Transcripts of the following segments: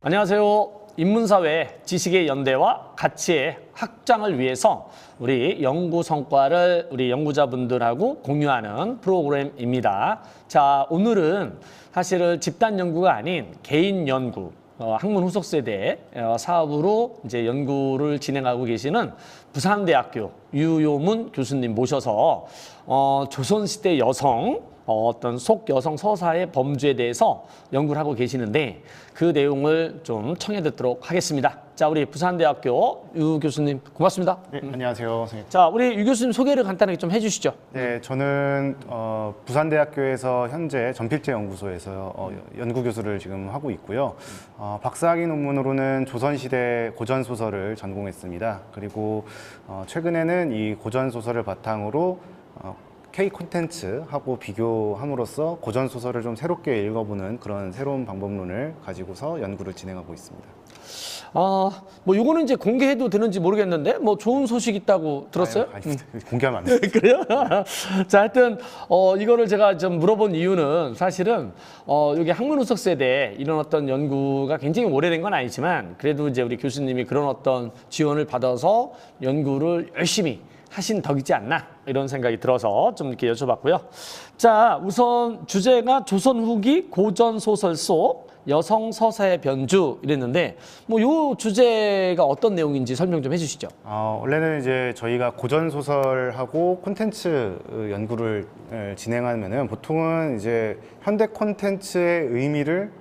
안녕하세요. 인문사회 지식의 연대와 가치의 확장을 위해서 우리 연구 성과를 우리 연구자분들하고 공유하는 프로그램입니다. 자, 오늘은 사실은 집단 연구가 아닌 개인 연구, 학문 후속 세대 사업으로 이제 연구를 진행하고 계시는 부산대학교 유효문 교수님 모셔서 조선시대 여성 어떤 속여성 서사의 범주에 대해서 연구를 하고 계시는데 그 내용을 좀 청해 듣도록 하겠습니다. 자, 우리 부산대학교 유 교수님 고맙습니다. 네, 안녕하세요, 선생님. 자, 우리 유 교수님 소개를 간단하게 좀 해주시죠. 네, 저는 부산대학교에서 현재 전필제 연구소에서 연구 교수를 지금 하고 있고요. 박사학위 논문으로는 조선시대 고전 소설을 전공했습니다. 그리고 최근에는 이 고전 소설을 바탕으로 K 콘텐츠하고 비교함으로써 고전 소설을 좀 새롭게 읽어보는 그런 새로운 방법론을 가지고서 연구를 진행하고 있습니다. 뭐 요거는 이제 공개해도 되는지 모르겠는데 뭐 좋은 소식 있다고 들었어요? 공개하면 안 돼요. 그래요? 자, 하여튼 이거를 제가 좀 물어본 이유는 사실은 여기 학문 후속 세대 이런 어떤 연구가 굉장히 오래된 건 아니지만 그래도 이제 우리 교수님이 그런 어떤 지원을 받아서 연구를 열심히 하신 덕이지 않나 이런 생각이 들어서 좀 이렇게 여쭤봤고요. 자, 우선 주제가 조선 후기 고전 소설 속 여성 서사의 변주 이랬는데 뭐 요 주제가 어떤 내용인지 설명 좀 해주시죠. 원래는 이제 저희가 고전 소설하고 콘텐츠 연구를 진행하면은 보통은 이제 현대 콘텐츠의 의미를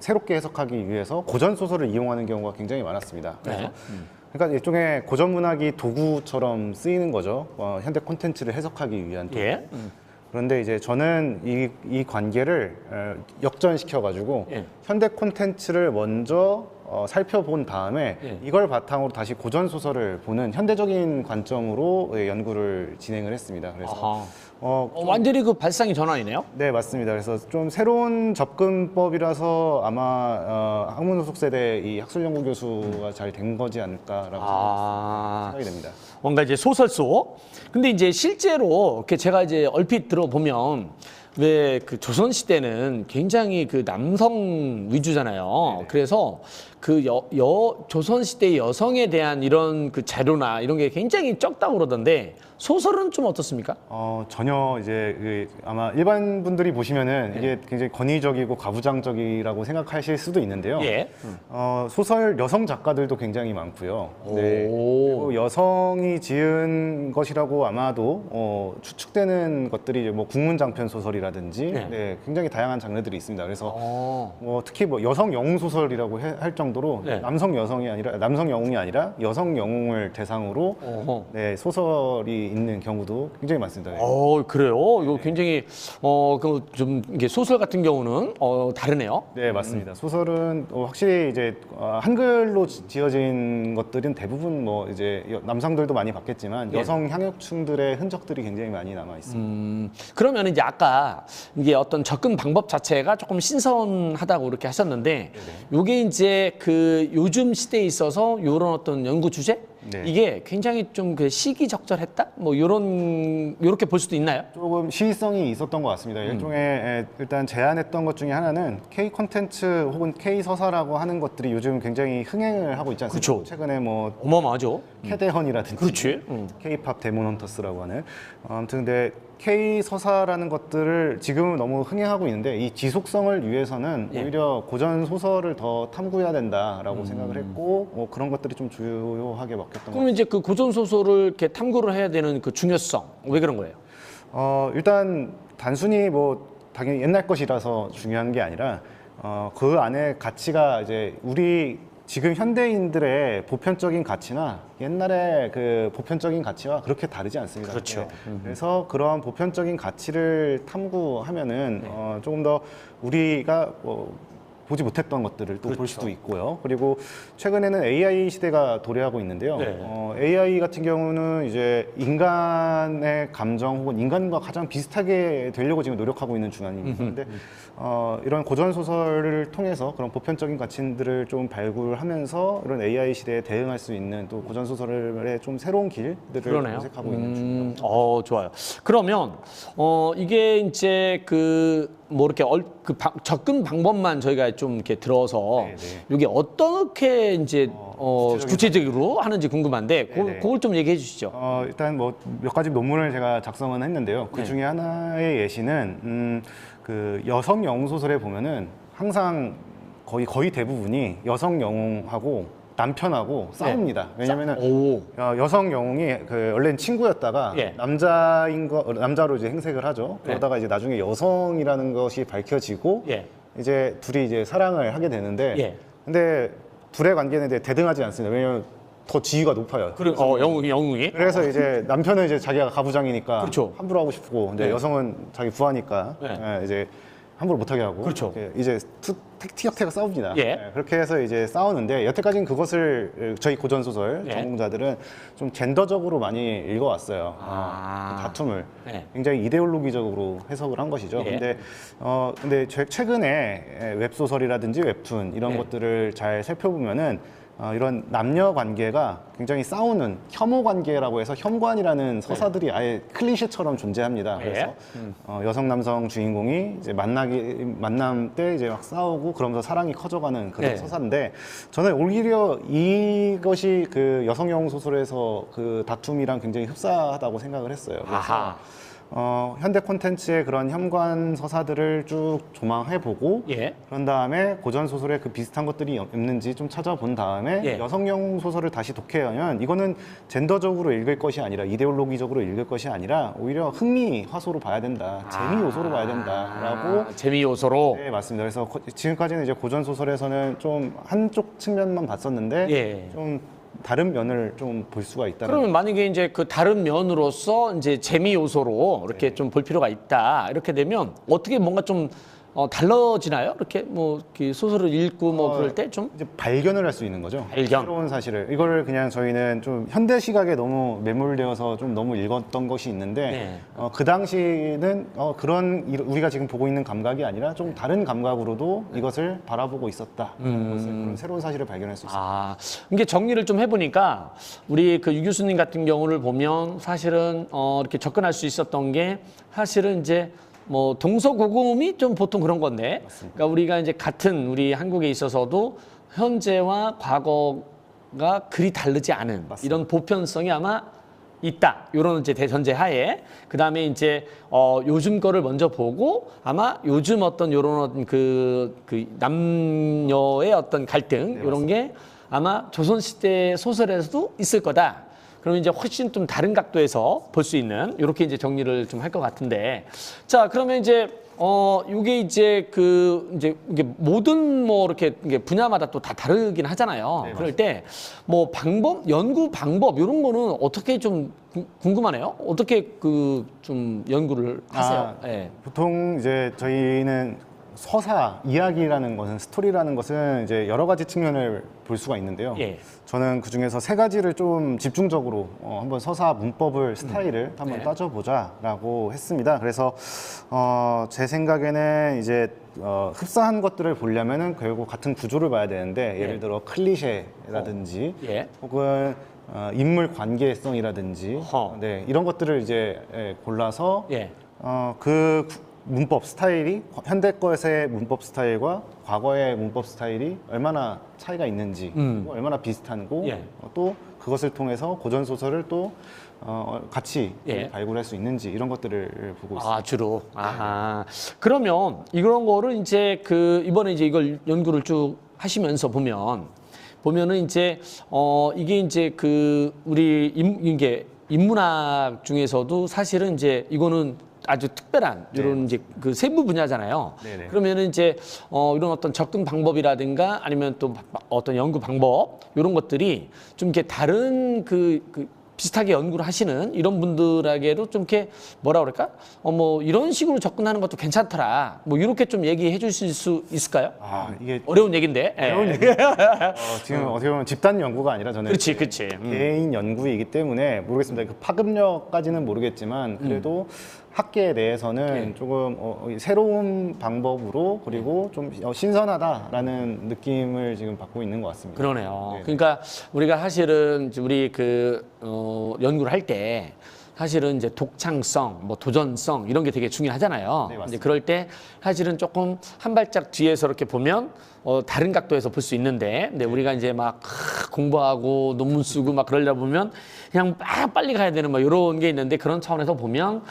새롭게 해석하기 위해서 고전 소설을 이용하는 경우가 굉장히 많았습니다. 그래서 네. 그러니까 일종의 고전 문학이 도구처럼 쓰이는 거죠. 현대 콘텐츠를 해석하기 위한 도구. 예. 그런데 이제 저는 이 관계를 역전시켜가지고 현대 콘텐츠를 먼저 살펴본 다음에 이걸 바탕으로 다시 고전 소설을 보는 현대적인 관점으로 연구를 진행을 했습니다. 그래서 완전히 그 발상의 전환이네요. 네, 맞습니다. 그래서 좀 새로운 접근법이라서 아마 학문 후속 세대 이 학술 연구 교수가 잘 된 거지 않을까라고 생각이 됩니다. 뭔가 이제 소설 속. 근데 이제 실제로 이렇게 제가 이제 얼핏 들어보면 왜 그 조선 시대는 굉장히 그 남성 위주잖아요. 네네. 그래서 그 조선 시대 여성에 대한 이런 그 자료나 이런 게 굉장히 적다고 그러던데 소설은 좀 어떻습니까? 전혀 이제 아마 일반 분들이 보시면은 이게 굉장히 권위적이고 가부장적이라고 생각하실 수도 있는데요. 소설 여성 작가들도 굉장히 많고요. 네. 그리고 여성이 지은 것이라고 아마도 추측되는 것들이 뭐 국문장편 소설이라든지 굉장히 다양한 장르들이 있습니다. 그래서 특히 뭐 여성 영웅 소설이라고 할 정도로 남성 영웅이 아니라 여성 영웅을 대상으로 소설이 있는 경우도 굉장히 많습니다. 그래요? 이거 굉장히 좀 이게 소설 같은 경우는 다르네요. 네, 맞습니다. 소설은 확실히 이제 한글로 지어진 것들은 대부분 뭐 이제 남성들도 많이 봤겠지만 여성 향역층들의 흔적들이 굉장히 많이 남아 있습니다. 그러면 이제 아까 이게 어떤 접근 방법 자체가 조금 신선하다고 이렇게 하셨는데 요게 이제 그 요즘 시대에 있어서 요런 어떤 연구 주제? 이게 굉장히 좀 그 시기적절했다? 뭐 요렇게 볼 수도 있나요? 조금 시의성이 있었던 것 같습니다. 일종의 일단 제안했던 것 중에 하나는 K 콘텐츠 혹은 K 서사라고 하는 것들이 요즘 굉장히 흥행을 하고 있지 않습니까? 그렇죠. 최근에 뭐 어마어마하죠. 캐대헌이라든지 K-팝 데몬 헌터스라고 하는 아무튼 근데 K 서사라는 것들을 지금은 너무 흥행하고 있는데 이 지속성을 위해서는 오히려 고전 소설을 더 탐구해야 된다라고 생각을 했고 그런 것들이 좀 주요하게 먹혔던 것 같습니다. 그럼 이제 그 고전 소설을 이렇게 탐구를 해야 되는 그 중요성 왜 그런 거예요? 일단 단순히 뭐 당연히 옛날 것이라서 중요한 게 아니라 그 안에 가치가 이제 우리 지금 현대인들의 보편적인 가치나 옛날의 그 보편적인 가치와 그렇게 다르지 않습니다. 그렇죠. 그래서 그러한 보편적인 가치를 탐구하면은 조금 더 우리가 보지 못했던 것들을 또 볼 수도 있고요. 그리고 최근에는 AI 시대가 도래하고 있는데요. AI 같은 경우는 이제 인간의 감정 혹은 인간과 가장 비슷하게 되려고 지금 노력하고 있는 중간입니다. 그런데 이런 고전 소설을 통해서 그런 보편적인 가치들을 좀 발굴하면서 이런 AI 시대에 대응할 수 있는 또 고전 소설의 좀 새로운 길들을 모색하고 있는 중입니다. 좋아요. 그러면 이게 이제 그 뭐 이렇게 접근 방법만 저희가 좀 이렇게 들어서 네, 네. 이게 어떻게 이제 구체적으로 하는지 궁금한데 네, 네. 그걸 좀 얘기해 주시죠. 일단 뭐 몇 가지 논문을 제가 작성은 했는데요. 그 네. 중에 하나의 예시는 그 여성 영웅 소설에 보면은 항상 거의 대부분이 여성 영웅하고 남편하고 싸웁니다. 왜냐면은 오. 여성 영웅이 원래는 친구였다가 예. 남자로 이제 행색을 하죠. 그러다가 이제 나중에 여성이라는 것이 밝혀지고 예. 이제 둘이 이제 사랑을 하게 되는데 예. 근데 둘의 관계는 이제 대등하지 않습니다. 왜냐면 더 지위가 높아요. 영웅이. 그래서 이제 남편은 이제 자기가 가부장이니까 그렇죠. 함부로 하고 싶고, 근데 네. 여성은 자기 부하니까 네. 이제 함부로 못하게 하고, 그렇죠. 이제 티격태격 싸웁니다. 예. 그렇게 해서 이제 싸우는데 여태까지는 그것을 저희 고전 소설 예. 전공자들은 좀 젠더적으로 많이 읽어왔어요. 그 다툼을 네. 굉장히 이데올로기적으로 해석을 한 것이죠. 예. 근데 최근에 웹소설이라든지 웹툰 이런 네. 것들을 잘 살펴보면은 이런 남녀 관계가 굉장히 싸우는 혐오 관계라고 해서 혐관이라는 서사들이 아예 클리셰처럼 존재합니다. 예. 그래서 여성 남성 주인공이 이제 만남 때 이제 막 싸우고 그러면서 사랑이 커져가는 그런 네. 서사인데 저는 오히려 이것이 그 여성 영웅 소설에서 그 다툼이랑 굉장히 흡사하다고 생각을 했어요. 그래서 아하. 현대 콘텐츠의 그런 현관 서사들을 쭉 조망해보고 예. 그런 다음에 고전 소설에 그 비슷한 것들이 있는지 좀 찾아본 다음에 예. 여성용 소설을 다시 독해하면 이거는 젠더적으로 읽을 것이 아니라 이데올로기적으로 읽을 것이 아니라 오히려 흥미 화소로 봐야 된다, 재미 요소로 봐야 된다라고. 재미 요소로. 네, 맞습니다. 그래서 지금까지는 이제 고전 소설에서는 좀 한쪽 측면만 봤었는데 예. 좀 다른 면을 좀 볼 수가 있다는. 그러면 만약에 이제 그 다른 면으로서 이제 재미 요소로 이렇게 네. 좀 볼 필요가 있다. 이렇게 되면 어떻게 뭔가 좀 달라지나요? 이렇게 뭐 이렇게 소설을 읽고 뭐 그럴 때 좀? 이제 발견을 할 수 있는 거죠. 발견. 새로운 사실을. 이거를 그냥 저희는 좀 현대 시각에 너무 매몰되어서 좀 너무 읽었던 것이 있는데 네. 그 당시는 우리가 지금 보고 있는 감각이 아니라 좀 다른 감각으로도 이것을 바라보고 있었다. 그런 새로운 사실을 발견할 수 있습니다. 아, 이게 정리를 좀 해보니까 우리 그 유 교수님 같은 경우를 보면 사실은 이렇게 접근할 수 있었던 게 사실은 이제 뭐 동서고금이 좀 보통 그런 건데, 그러니까 우리가 이제 같은 우리 한국에 있어서도 현재와 과거가 그리 다르지 않은 이런 보편성이 아마 있다. 이런 이제 대전제 하에 그 다음에 이제 요즘 거를 먼저 보고 아마 요즘 어떤 요런 그 남녀의 어떤 갈등 이런 게 아마 조선시대 소설에서도 있을 거다. 그러면 이제 훨씬 좀 다른 각도에서 볼 수 있는 이렇게 이제 정리를 좀 할 것 같은데, 자 그러면 이제 이게 이제 이게 모든 뭐 이렇게 이게 분야마다 또 다 다르긴 하잖아요. 네, 그럴 때 뭐 연구 방법 이런 거는 어떻게 좀 궁금하네요. 어떻게 좀 연구를 하세요? 예. 보통 이제 저희는 서사, 이야기라는 것은, 스토리라는 것은 이제 여러 가지 측면을 볼 수가 있는데요. 예. 저는 그 중에서 세 가지를 좀 집중적으로 한번 서사 문법을, 스타일을 한번 네. 따져보자라고 했습니다. 그래서 제 생각에는 이제 흡사한 것들을 보려면은 결국 같은 구조를 봐야 되는데 예를 들어 클리셰라든지 예. 혹은 인물 관계성이라든지 네, 이런 것들을 이제 골라서 예. 문법 스타일이 현대 것의 문법 스타일과 과거의 문법 스타일이 얼마나 차이가 있는지 얼마나 비슷한고 예. 또 그것을 통해서 고전 소설을 또 같이 예. 발굴할 수 있는지 이런 것들을 보고 있습니다. 아, 주로. 아하. 그러면 이런 거를 이제 이번에 이제 이걸 연구를 쭉 하시면서 보면은 이제 이게 이제 우리 이게 인문학 중에서도 사실은 이제 이거는 아주 특별한 이런 이제 세부 분야잖아요. 네네. 그러면은 이제 이런 어떤 접근 방법이라든가 아니면 또 어떤 연구 방법 이런 것들이 좀 이렇게 다른 비슷하게 연구를 하시는 이런 분들에게도 좀 이렇게 뭐라 그럴까? 뭐 이런 식으로 접근하는 것도 괜찮더라. 뭐 이렇게 좀 얘기해 주실 수 있을까요? 이게 어려운 얘기인데. 어려운 얘기. 지금 어떻게 보면 집단 연구가 아니라 저는 그렇지. 개인 연구이기 때문에 모르겠습니다. 그 파급력까지는 모르겠지만 그래도 학계 내에서는 조금 새로운 방법으로 그리고 좀 신선하다라는 느낌을 지금 받고 있는 것 같습니다. 그러네요. 네. 그러니까 우리가 사실은 우리 연구를 할 때 사실은 이제 독창성, 뭐 도전성 이런 게 되게 중요하잖아요. 네, 맞습니다. 이제 그럴 때 사실은 조금 한 발짝 뒤에서 이렇게 보면 다른 각도에서 볼 수 있는데, 근데 우리가 이제 막 공부하고 논문 쓰고 막 그러려 보면 그냥 막 빨리 가야 되는 뭐 이런 게 있는데, 그런 차원에서 보면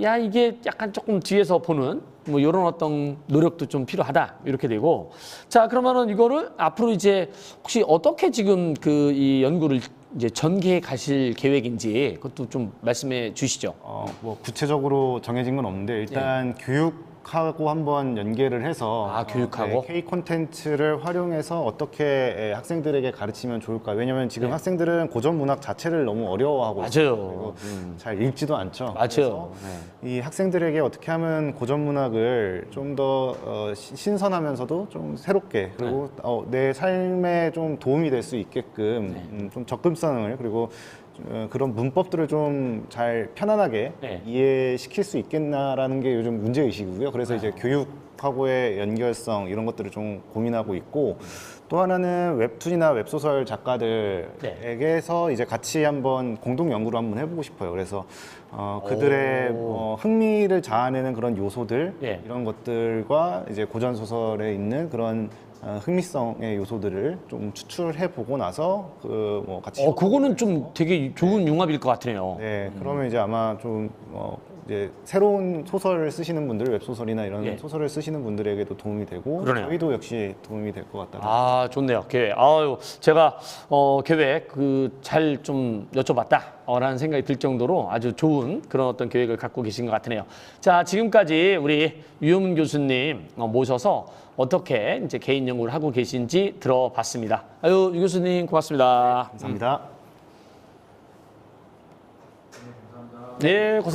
야 이게 약간 조금 뒤에서 보는 뭐 이런 어떤 노력도 좀 필요하다 이렇게 되고. 자, 그러면은 이거를 앞으로 이제 혹시 어떻게 지금 그 이 연구를 이제 전개해 가실 계획인지 그것도 좀 말씀해 주시죠. 뭐 구체적으로 정해진 건 없는데 일단 교육하고 한번 연계를 해서 교육하고? K 콘텐츠를 활용해서 어떻게 학생들에게 가르치면 좋을까? 왜냐하면 지금 학생들은 고전 문학 자체를 너무 어려워하고 있어요. 맞아요. 그리고 잘 읽지도 않죠. 맞아요. 이 학생들에게 어떻게 하면 고전 문학을 좀 더 신선하면서도 좀 새롭게, 그리고 내 삶에 좀 도움이 될 수 있게끔 좀 접근성을, 그리고 그런 문법들을 좀 잘 편안하게 이해시킬 수 있겠나라는 게 요즘 문제의식이고요. 그래서 이제 교육하고의 연결성 이런 것들을 좀 고민하고 있고, 또 하나는 웹툰이나 웹소설 작가들에게서 이제 같이 한번 공동 연구를 한번 해보고 싶어요. 그래서 그들의 흥미를 자아내는 그런 요소들, 이런 것들과 이제 고전 소설에 있는 그런 흥미성의 요소들을 좀 추출해 보고 나서 뭐 같이 그거는 좀 되게 좋은 융합일 것 같네요. 네, 그러면 이제 아마 좀 이제 새로운 소설을 쓰시는 분들, 웹소설이나 이런 소설을 쓰시는 분들에게도 도움이 되고, 그러네요. 저희도 역시 도움이 될 것 같다. 아, 좋네요. 계획. 아유, 제가 계획 잘 좀 여쭤봤다라는 생각이 들 정도로 아주 좋은 그런 어떤 계획을 갖고 계신 것 같으네요. 자, 지금까지 우리 유효문 교수님 모셔서 어떻게 이제 개인 연구를 하고 계신지 들어봤습니다. 아유, 유 교수님 고맙습니다. 감사합니다. 네, 고생.